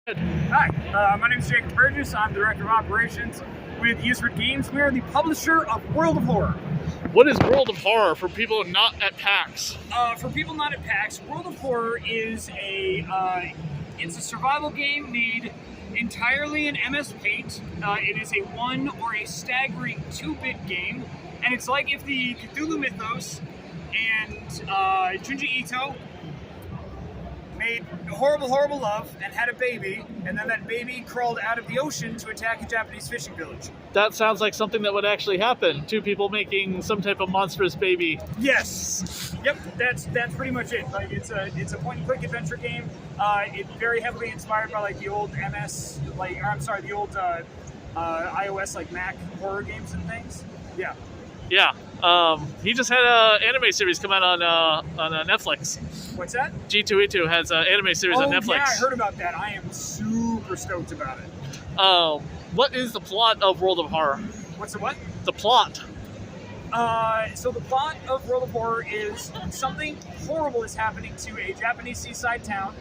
Hi, my name is Jacob Burgess. I'm Director of Operations with Useford Games. We are the publisher of World of Horror. What is World of Horror for people not at PAX? For people not at PAX, World of Horror is it's a survival game made entirely in MS Paint. It is a 1 or a staggering 2-bit game, and it's like if the Cthulhu mythos and Junji Ito made horrible love and had a baby, and then that baby crawled out of the ocean to attack a Japanese fishing village. That sounds like something that would actually happen. 2 people making some type of monstrous baby. Yes. Yep. That's pretty much it. Like it's a point-and-click adventure game. It's very heavily inspired by like the old MS, the old iOS like Mac horror games and things. Yeah. Yeah. He just had an anime series come out on Netflix. What's that? G2E2 has an anime series on Netflix. Yeah, I heard about that. I am super stoked about it. What is the plot of World of Horror? What's the what? The plot. So the plot of World of Horror is something horrible is happening to a Japanese seaside town,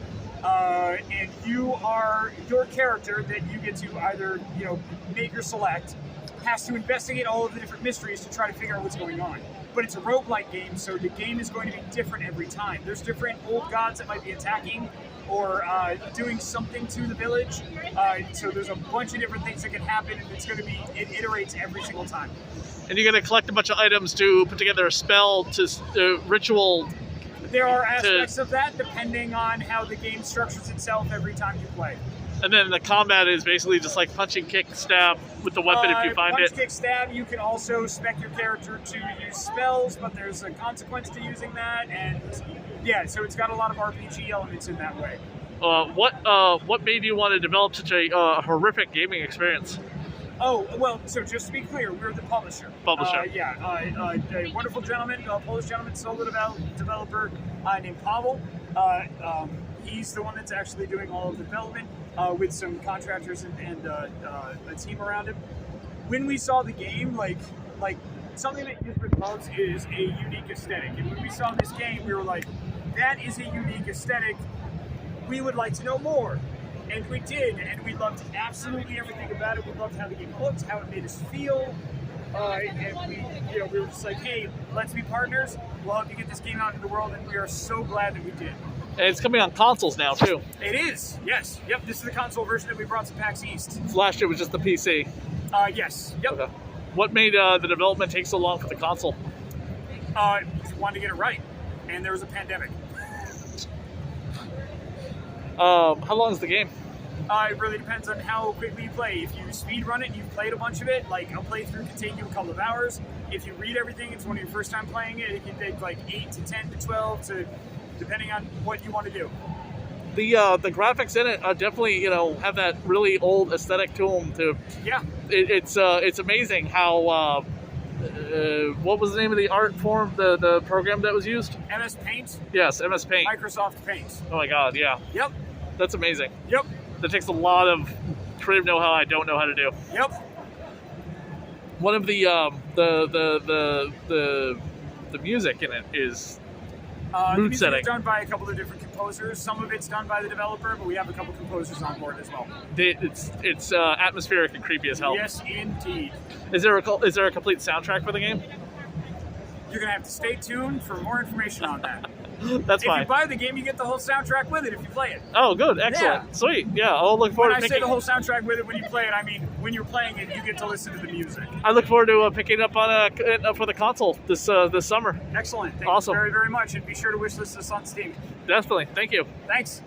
and your character that you get to either make or select has to investigate all of the different mysteries to try to figure out what's going on. But it's a roguelike game, so the game is going to be different every time. There's different old gods that might be attacking or doing something to the village. So there's a bunch of different things that can happen, and it iterates every single time. And you're going to collect a bunch of items to put together a spell to ritual. There are aspects of that depending on how the game structures itself every time you play. And then the combat is basically just like punching, kick, stab with the weapon if you find punch, it. Kick, stab. You can also spec your character to use spells, but there's a consequence to using that. And yeah, so it's got a lot of RPG elements in that way. What made you want to develop such a horrific gaming experience? Oh, well, so just to be clear, we're the publisher. A wonderful gentleman, a Polish gentleman, solo developer named Pavel. He's the one that's actually doing all of the development with some contractors and a team around him. When we saw the game, like something that Useford loves is a unique aesthetic. And when we saw this game, we were like, that is a unique aesthetic. We would like to know more. And we did, and we loved absolutely everything about it. We loved how the game looked, how it made us feel. And we were just like, hey, let's be partners. We'll help you get this game out into the world, and we are so glad that we did. And it's coming on consoles now, too. It is, yes. Yep, this is the console version that we brought to PAX East. Last year was just the PC. Yes, yep. Okay. What made the development take so long for the console? Wanted to get it right, and there was a pandemic. How long is the game? It really depends on how quickly you play. If you speed run it and you've played a bunch of it, like a playthrough can take you a couple of hours. If you read everything, it's one of your first time playing it, it can take like 8 to 10 to 12 depending on what you want to do. The graphics in it definitely have that really old aesthetic to them. Yeah. It's amazing how what was the name of the art form, the program that was used? MS Paint? Yes, MS Paint. Microsoft Paint. Oh my God, yeah. Yep. That's amazing. Yep. That takes a lot of creative know-how I don't know how to do. Yep. One of the music in it is mood setting. It's done by a couple of different composers. Some of it's done by the developer, but we have a couple composers on board as well. It's atmospheric and creepy as hell. Yes, indeed. Is there a complete soundtrack for the game? You're gonna have to stay tuned for more information on that. That's fine. If you buy the game, you get the whole soundtrack with it if you play it. Oh, good. Excellent. Yeah. Sweet. Yeah, I'll look forward when to I say the whole soundtrack with it, when you play it, I mean when you're playing it, you get to listen to the music. I look forward to picking up on for the console this summer. Excellent. Thank Awesome. you very, very much. And be sure to wish this on Steam. Definitely. Thank you. Thanks.